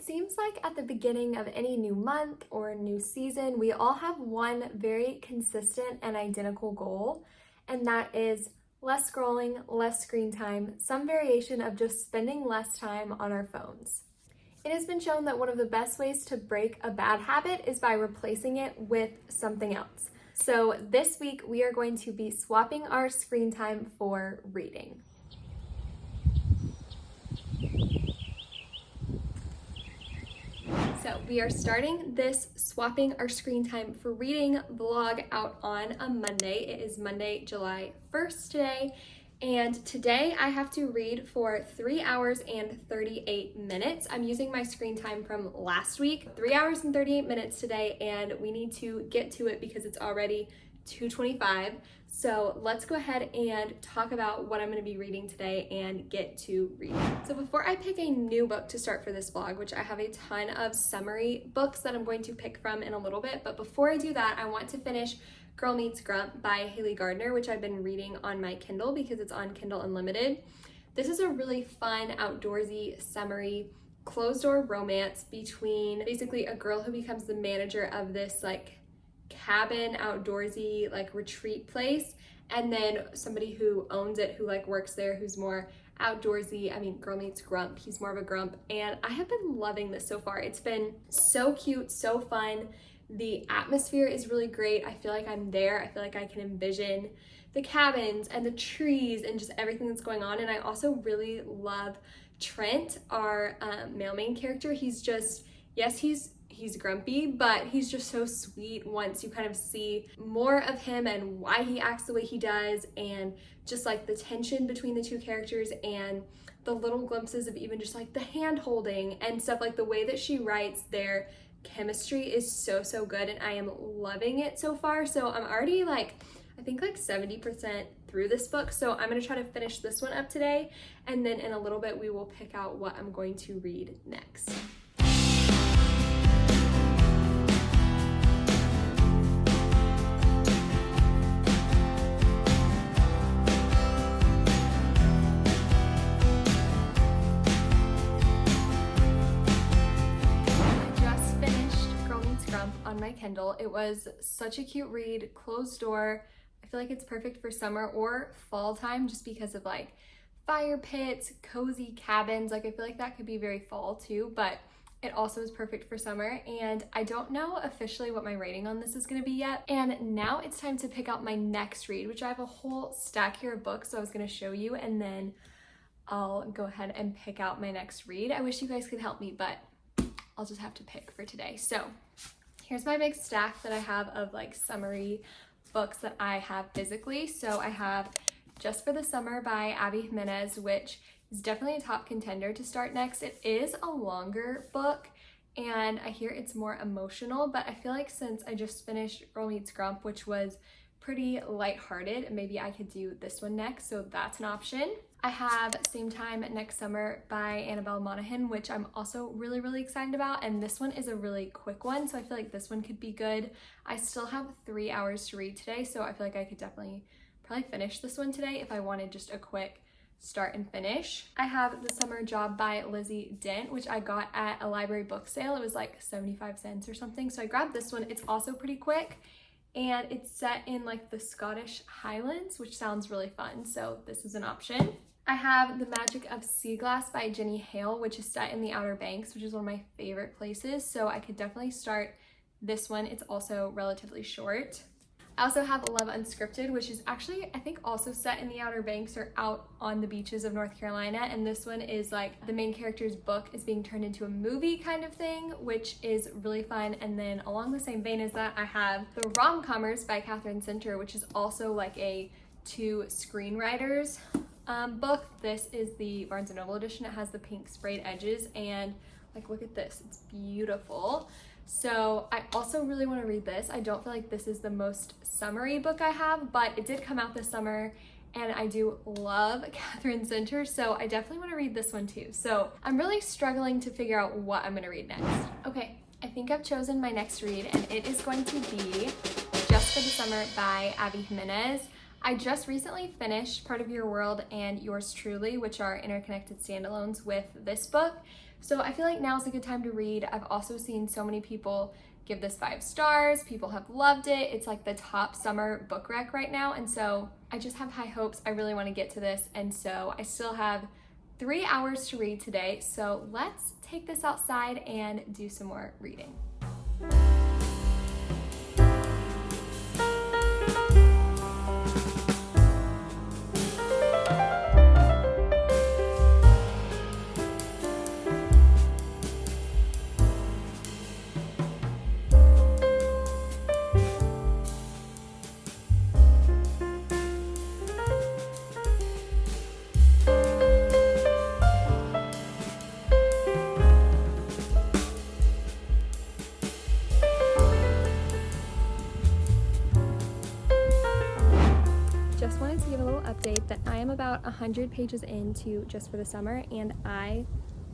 It seems like at the beginning of any new month or new season, we all have one very consistent and identical goal, and that is less scrolling, less screen time, some variation of just spending less time on our phones. It has been shown that one of the best ways to break a bad habit is by replacing it with something else. So this week we are going to be swapping our screen time for reading. So we are starting this swapping our screen time for reading vlog out on a Monday. It is Monday, July 1st today. And today I have to read for 3 hours and 38 minutes. I'm using my screen time from last week, 3 hours and 38 minutes today, and we need to get to it because it's already 2:25. So let's go ahead and talk about what I'm going to be reading today and get to reading. So before I pick a new book to start for this vlog, which I have a ton of summary books that I'm going to pick from in a little bit, but before I do that, I want to finish Girl Meets Grump by Haley Gardner, which I've been reading on my Kindle because it's on Kindle Unlimited. This is a really fun, outdoorsy, summery, closed-door romance between basically a girl who becomes the manager of this cabin, outdoorsy, retreat place, and then somebody who owns it, who works there, who's more outdoorsy. I mean, Girl Meets Grump, he's more of a grump, and I have been loving this so far. It's been so cute, so fun. The atmosphere is really great. I feel like I'm there. I feel like I can envision the cabins and the trees and just everything that's going on. And I also really love Trent, our male main character. He's just, yes, he's grumpy, but he's just so sweet once you kind of see more of him and why he acts the way he does, and just the tension between the two characters and the little glimpses of even just the hand holding and stuff, the way that she writes their chemistry is so good, and I am loving it so far. So I'm already I think 70% through this book, so I'm going to try to finish this one up today, and then in a little bit we will pick out what I'm going to read next. On my Kindle. It was such a cute read, closed door. I feel like it's perfect for summer or fall time just because of fire pits, cozy cabins. I feel like that could be very fall too, but it also is perfect for summer. And I don't know officially what my rating on this is going to be yet. And now it's time to pick out my next read, which I have a whole stack here of books, so I was going to show you, and then I'll go ahead and pick out my next read. I wish you guys could help me, but I'll just have to pick for today. So here's my big stack that I have of summery books that I have physically. So I have Just for the Summer by Abby Jimenez, which is definitely a top contender to start next. It is a longer book, and I hear it's more emotional, but I feel like since I just finished Girl Meets Grump, which was pretty lighthearted, maybe I could do this one next, so that's an option. I have Same Time Next Summer by Annabelle Monaghan, which I'm also really excited about, and this one is a really quick one, so I feel like this one could be good. I still have 3 hours to read today, so I feel like I could definitely probably finish this one today if I wanted just a quick start and finish. I have The Summer Job by Lizzie Dent, which I got at a library book sale. It was 75 cents or something, so I grabbed this one. It's also pretty quick, and it's set in the Scottish Highlands, which sounds really fun, so this is an option. I have The Magic of Sea Glass by Jenny Hale, which is set in the Outer Banks, which is one of my favorite places, so I could definitely start this one. It's also relatively short. I also have Love Unscripted, which is actually, I think, also set in the Outer Banks or out on the beaches of North Carolina, and this one is the main character's book is being turned into a movie kind of thing, which is really fun. And then along the same vein as that, I have The Rom-Comers by Catherine Center, which is also a two screenwriters book. This is the Barnes & Noble edition. It has the pink sprayed edges, and look at this, it's beautiful. So I also really want to read this. I don't feel like this is the most summery book I have, but it did come out this summer, and I do love Catherine Center, so I definitely want to read this one too. So I'm really struggling to figure out what I'm going to read next. Okay, I think I've chosen my next read, and it is going to be Just for the Summer by Abby Jimenez. I just recently finished Part of Your World and Yours Truly, which are interconnected standalones with this book. So I feel like now's a good time to read. I've also seen so many people give this 5 stars. People have loved it. It's like the top summer book rec right now. And so I just have high hopes. I really want to get to this. And so I still have 3 hours to read today. So let's take this outside and do some more reading. Just wanted to give a little update that I am about 100 pages into Just for the Summer, and I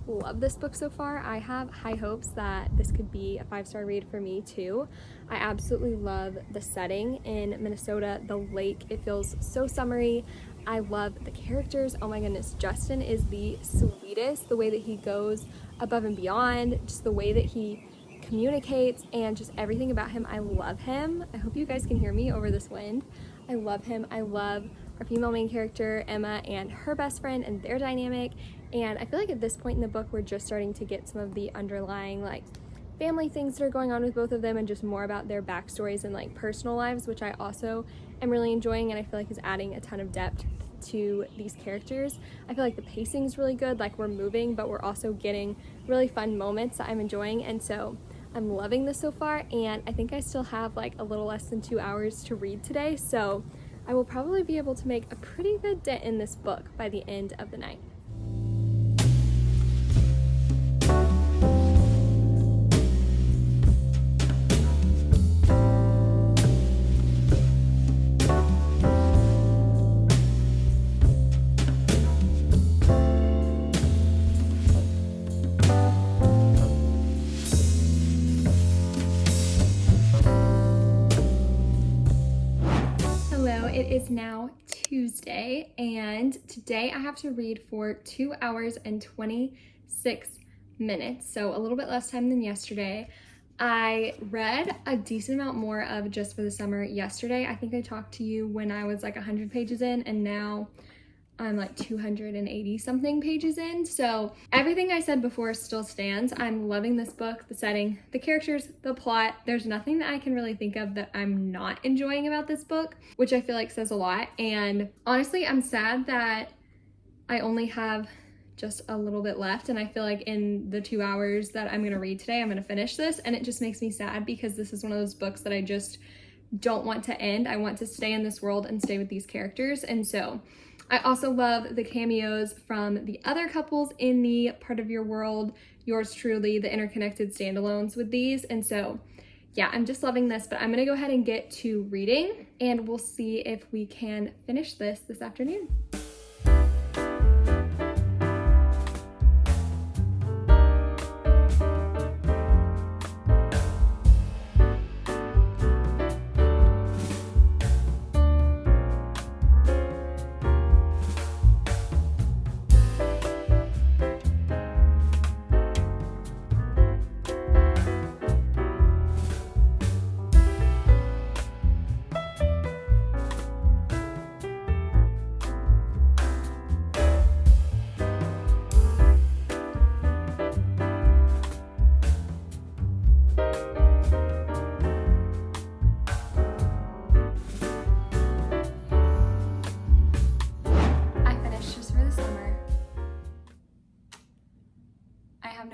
love this book so far. I have high hopes that this could be a 5-star read for me too. I absolutely love the setting in Minnesota, the lake. It feels so summery. I love the characters. Oh my goodness, Justin is the sweetest. The way that he goes above and beyond, just the way that he communicates, and just everything about him. I love him. I hope you guys can hear me over this wind. I love him. I love our female main character, Emma, and her best friend and their dynamic. And I feel like at this point in the book, we're just starting to get some of the underlying like family things that are going on with both of them, and just more about their backstories and like personal lives, which I also am really enjoying, and I feel like is adding a ton of depth to these characters. I feel like the pacing is really good. Like, we're moving, but we're also getting really fun moments that I'm enjoying. And so I'm loving this so far, and I think I still have like a little less than 2 hours to read today, so I will probably be able to make a pretty good dent in this book by the end of the night. It is now Tuesday, and today I have to read for 2 hours and 26 minutes, so a little bit less time than yesterday. I read a decent amount more of Just for the Summer yesterday. I think I talked to you when I was like 100 pages in, and now I'm like 280 something pages in. So everything I said before still stands. I'm loving this book, the setting, the characters, the plot. There's nothing that I can really think of that I'm not enjoying about this book, which I feel like says a lot. And honestly, I'm sad that I only have just a little bit left, and I feel like in the 2 hours that I'm gonna read today, I'm gonna finish this, and it just makes me sad because this is one of those books that I just don't want to end. I want to stay in this world and stay with these characters. And so I also love the cameos from the other couples in the Part of Your World, Yours Truly, the interconnected standalones with these. And so yeah, I'm just loving this, but I'm gonna go ahead and get to reading, and we'll see if we can finish this afternoon.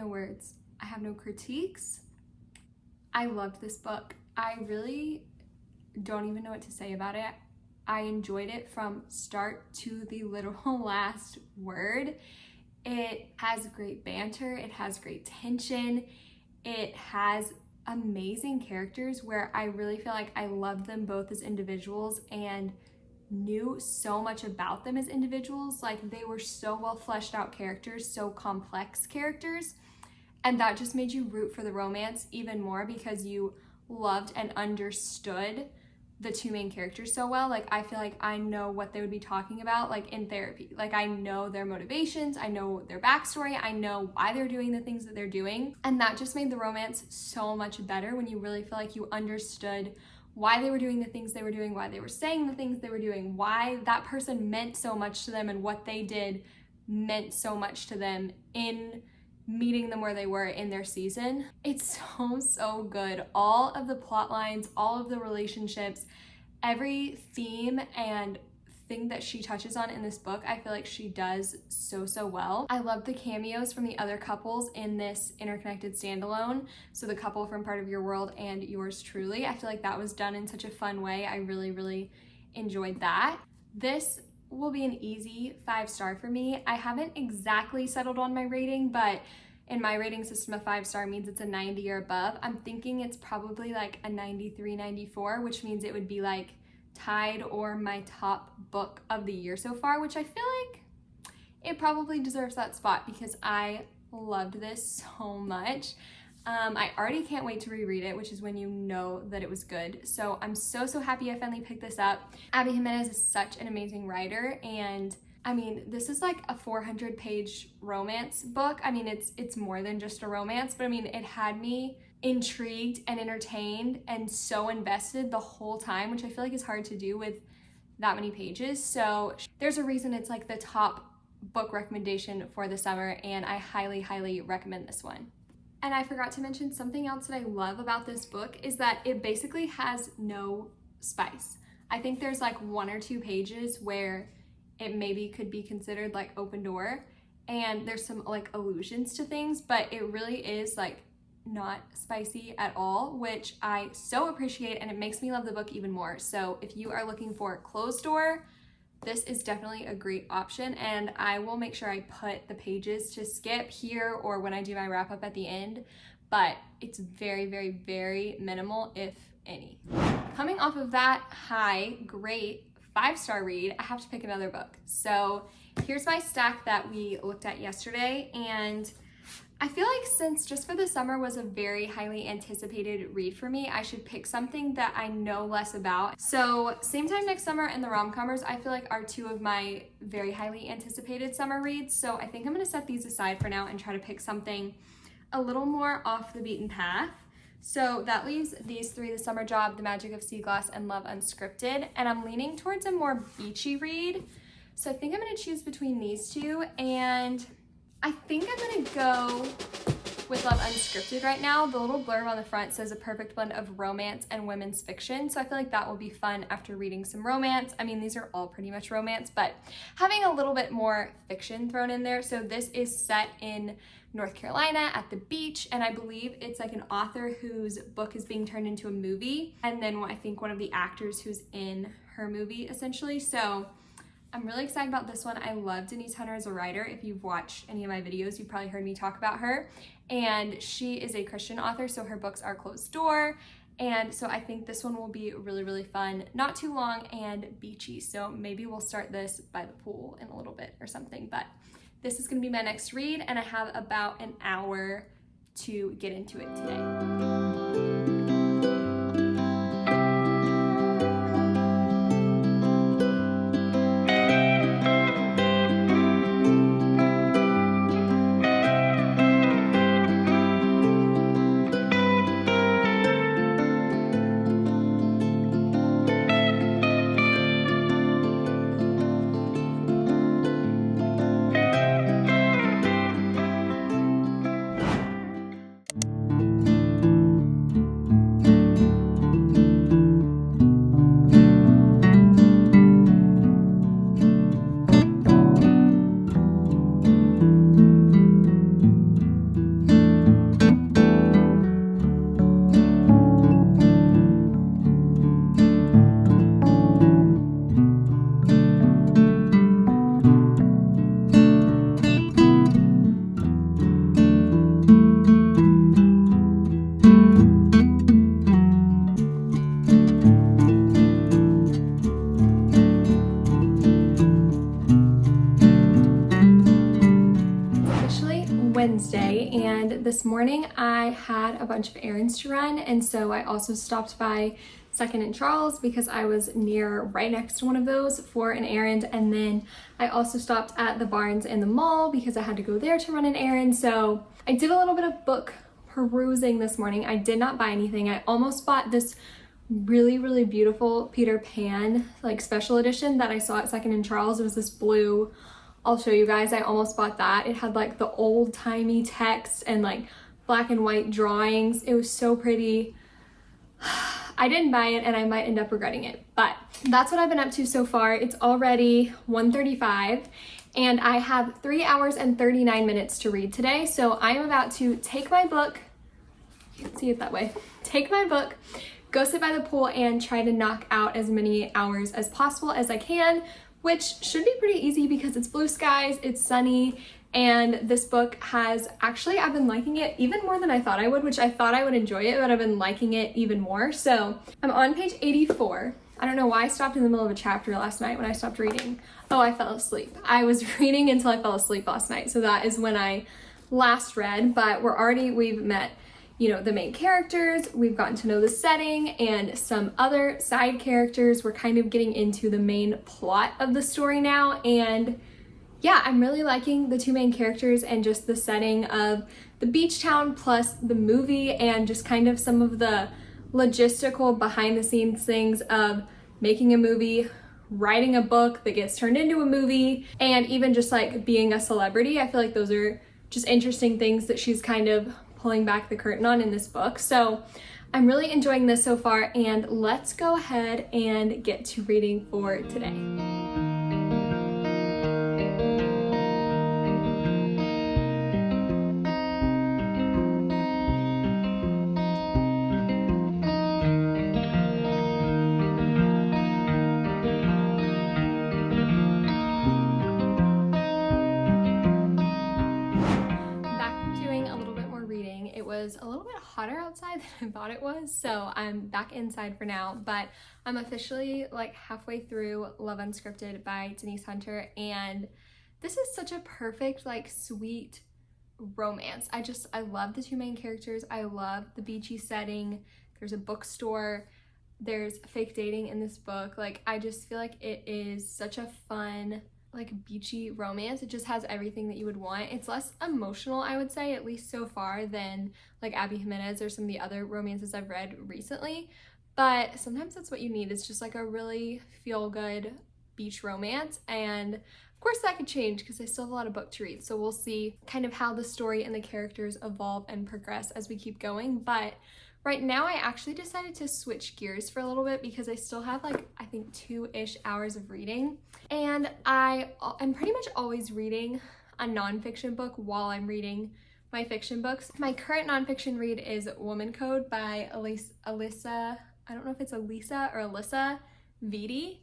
Words. I have no critiques. I loved this book. I really don't even know what to say about it. I enjoyed it from start to the literal last word. It has great banter. It has great tension. It has amazing characters where I really feel like I loved them both as individuals and knew so much about them as individuals. Like, they were so well fleshed out characters, so complex characters. And that just made you root for the romance even more because you loved and understood the two main characters so well. Like, I feel like I know what they would be talking about, like, in therapy. Like, I know their motivations, I know their backstory, I know why they're doing the things that they're doing. And that just made the romance so much better when you really feel like you understood why they were doing the things they were doing, why they were saying the things they were doing, why that person meant so much to them, and what they did meant so much to them in meeting them where they were in their season. It's so good. All of the plot lines, all of the relationships, every theme and thing that she touches on in this book, I feel like she does so well. I love the cameos from the other couples in this interconnected standalone. So the couple from Part of Your World and yours truly. I feel like that was done in such a fun way. I really enjoyed that. This will be an easy 5-star for me. I haven't exactly settled on my rating, but in my rating system, a 5-star means it's a 90 or above. I'm thinking it's probably like a 93, 94, which means it would be like tied or my top book of the year so far, which I feel like it probably deserves that spot because I loved this so much. I already can't wait to reread it, which is when you know that it was good. So I'm so happy I finally picked this up. Abby Jimenez is such an amazing writer, and I mean, this is like a 400-page romance book. I mean, it's more than just a romance, but I mean, it had me intrigued and entertained and so invested the whole time, which I feel like is hard to do with that many pages. So there's a reason it's like the top book recommendation for the summer, and I highly recommend this one. And I forgot to mention something else that I love about this book is that it basically has no spice. I think there's like 1 or 2 pages where it maybe could be considered like open door, and there's some like allusions to things, but it really is like not spicy at all, which I so appreciate, and it makes me love the book even more. So if you are looking for closed door, this is definitely a great option, and I will make sure I put the pages to skip here or when I do my wrap up at the end, but it's very minimal, if any. Coming off of that high, great 5-star read, I have to pick another book. So here's my stack that we looked at yesterday, and I feel like since Just for the Summer was a very highly anticipated read for me, I should pick something that I know less about. So Same Time Next Summer and The Rom-Commers, I feel like are 2 of my very highly anticipated summer reads. So I think I'm gonna set these aside for now and try to pick something a little more off the beaten path. So that leaves these 3, The Summer Job, The Magic of Sea Glass, and Love Unscripted. And I'm leaning towards a more beachy read. So I think I'm gonna choose between these 2, and I think I'm gonna go with Love Unscripted right now. The little blurb on the front says a perfect blend of romance and women's fiction. So I feel like that will be fun after reading some romance. I mean, these are all pretty much romance, but having a little bit more fiction thrown in there. So this is set in North Carolina at the beach, and I believe it's like an author whose book is being turned into a movie, and then I think one of the actors who's in her movie essentially. So I'm really excited about this one. I love Denise Hunter as a writer. If you've watched any of my videos, you've probably heard me talk about her. And she is a Christian author, so her books are closed door. And so I think this one will be really fun, not too long and beachy. So maybe we'll start this by the pool in a little bit or something. But this is gonna be my next read, and I have about an hour to get into it today. morning I had a bunch of errands to run, and so I also stopped by 2nd and Charles because I was right next to one of those for an errand, and then I also stopped at the Barnes and the mall because I had to go there to run an errand. So I did a little bit of book perusing this morning. I did not buy anything. I almost bought this really beautiful Peter Pan like special edition that I saw at 2nd and Charles. It was this blue. I'll show you guys. I almost bought that. It had like the old-timey text and like black and white drawings. It was so pretty. I didn't buy it and I might end up regretting it, but that's what I've been up to so far. It's already 1:35 and I have 3 hours and 39 minutes to read today. So I am about to take my book, you can see it that way, take my book, go sit by the pool and try to knock out as many hours as possible as I can, which should be pretty easy because it's blue skies, it's sunny, and this book has actually, I've been liking it even more than I thought I would, which I thought I would enjoy it, but I've been liking it even more. So I'm on page 84. I don't know why I stopped in the middle of a chapter last night when I stopped reading. Oh, I fell asleep. I was reading until I fell asleep last night. So that is when I last read, but we've met, you know, the main characters, we've gotten to know the setting and some other side characters. We're kind of getting into the main plot of the story now, and yeah, I'm really liking the two main characters and just the setting of the beach town plus the movie and just kind of some of the logistical behind the scenes things of making a movie, writing a book that gets turned into a movie, and even just like being a celebrity. I feel like those are just interesting things that she's kind of pulling back the curtain on in this book. So I'm really enjoying this so far, and let's go ahead and get to reading for today. A little bit hotter outside than I thought it was, so I'm back inside for now, but I'm officially like halfway through Love Unscripted by Denise Hunter, and this is such a perfect, like, sweet romance. I love the two main characters. I love the beachy setting. There's a bookstore, there's fake dating in this book. Like, I just feel like it is such a fun, like, beachy romance. It just has everything that you would want. It's less emotional, I would say, at least so far, than like Abby Jimenez or some of the other romances I've read recently, but sometimes that's what you need. It's just like a really feel-good beach romance, and of course that could change because I still have a lot of book to read, so we'll see kind of how the story and the characters evolve and progress as we keep going. But right now I actually decided to switch gears for a little bit because I still have like, I think 2-ish hours of reading, and I'm pretty much always reading a nonfiction book while I'm reading my fiction books. My current nonfiction read is Woman Code by Alyssa, I don't know if it's Elisa or Alyssa Vitti.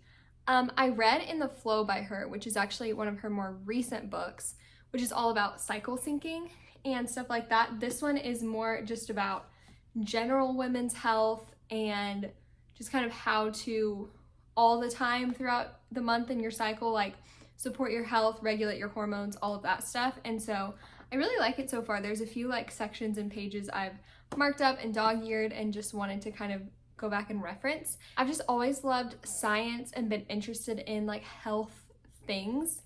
I read In the Flow by her, which is actually one of her more recent books, which is all about cycle syncing and stuff like that. This one is more just about general women's health and just kind of how to all the time throughout the month in your cycle, like, support your health, regulate your hormones, all of that stuff. And so I really like it so far. There's a few like sections and pages I've marked up and dog-eared and just wanted to kind of go back and reference. I've just always loved science and been interested in like health things,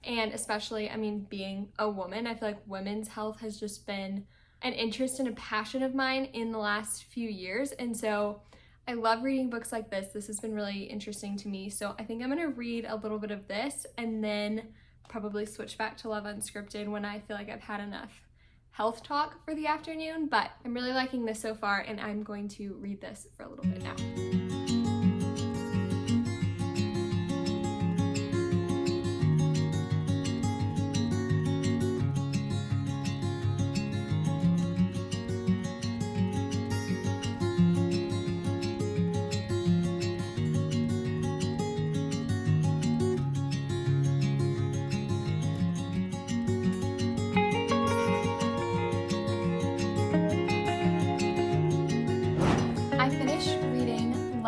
and especially, I mean, being a woman, I feel like women's health has just been an interest and a passion of mine in the last few years, and so I love reading books like this. This has been really interesting to me, so I think I'm gonna read a little bit of this and then probably switch back to Love Unscripted when I feel like I've had enough health talk for the afternoon. But I'm really liking this so far, and I'm going to read this for a little bit now.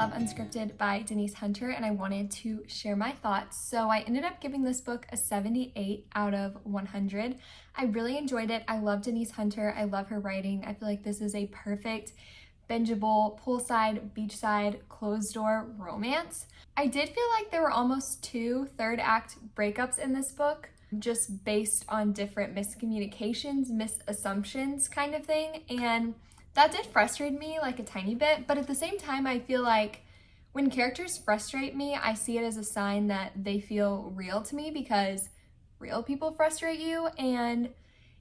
love Unscripted by Denise Hunter, and I wanted to share my thoughts. So I ended up giving this book a 78 out of 100. I really enjoyed it. I love Denise Hunter. I love her writing. I feel like this is a perfect bingeable, poolside, beachside, closed-door romance. I did feel like there were almost 2 third-act breakups in this book, just based on different miscommunications, misassumptions kind of thing, and that did frustrate me like a tiny bit, but at the same time, I feel like when characters frustrate me, I see it as a sign that they feel real to me because real people frustrate you, and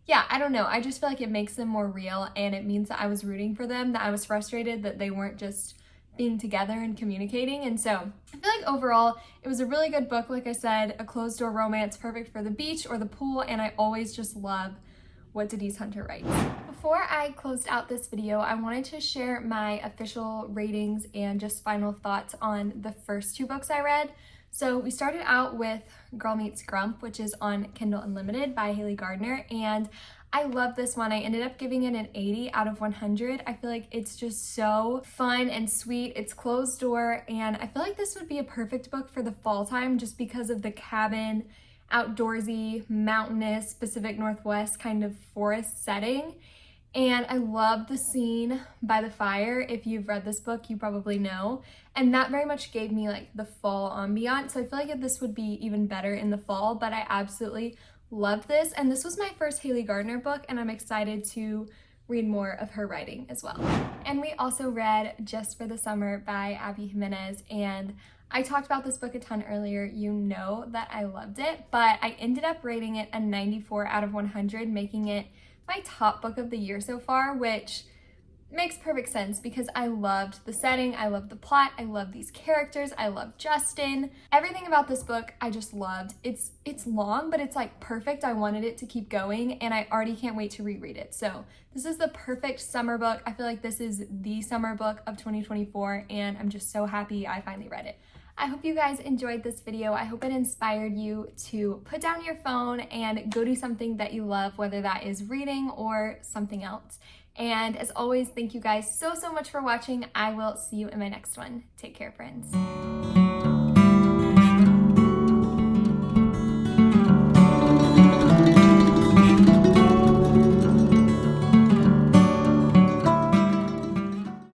yeah, I don't know. I just feel like it makes them more real, and it means that I was rooting for them, that I was frustrated that they weren't just being together and communicating. And so I feel like overall, it was a really good book. Like I said, a closed-door romance, perfect for the beach or the pool, and I always just love what Denise Hunter writes. Before I closed out this video, I wanted to share my official ratings and just final thoughts on the first 2 books I read. So we started out with Girl Meets Grump, which is on Kindle Unlimited by Haley Gardner, and I love this one. I ended up giving it an 80 out of 100. I feel like it's just so fun and sweet. It's closed door, and I feel like this would be a perfect book for the fall time just because of the cabin, outdoorsy, mountainous, Pacific Northwest kind of forest setting. And I love the scene by the fire. If you've read this book, you probably know. And that very much gave me like the fall ambiance. So I feel like this would be even better in the fall, but I absolutely love this. And this was my first Haley Gardner book, and I'm excited to read more of her writing as well. And we also read Just for the Summer by Abby Jimenez, and I talked about this book a ton earlier. You know that I loved it, but I ended up rating it a 94 out of 100, making it my top book of the year so far, which makes perfect sense because I loved the setting, I loved the plot, I love these characters, I love Justin. Everything about this book I just loved. It's long, but it's like perfect. I wanted it to keep going, and I already can't wait to reread it. So this is the perfect summer book. I feel like this is the summer book of 2024, and I'm just so happy I finally read it. I hope you guys enjoyed this video. I hope it inspired you to put down your phone and go do something that you love, whether that is reading or something else. And as always, thank you guys so much for watching. I will see you in my next one. Take care, friends.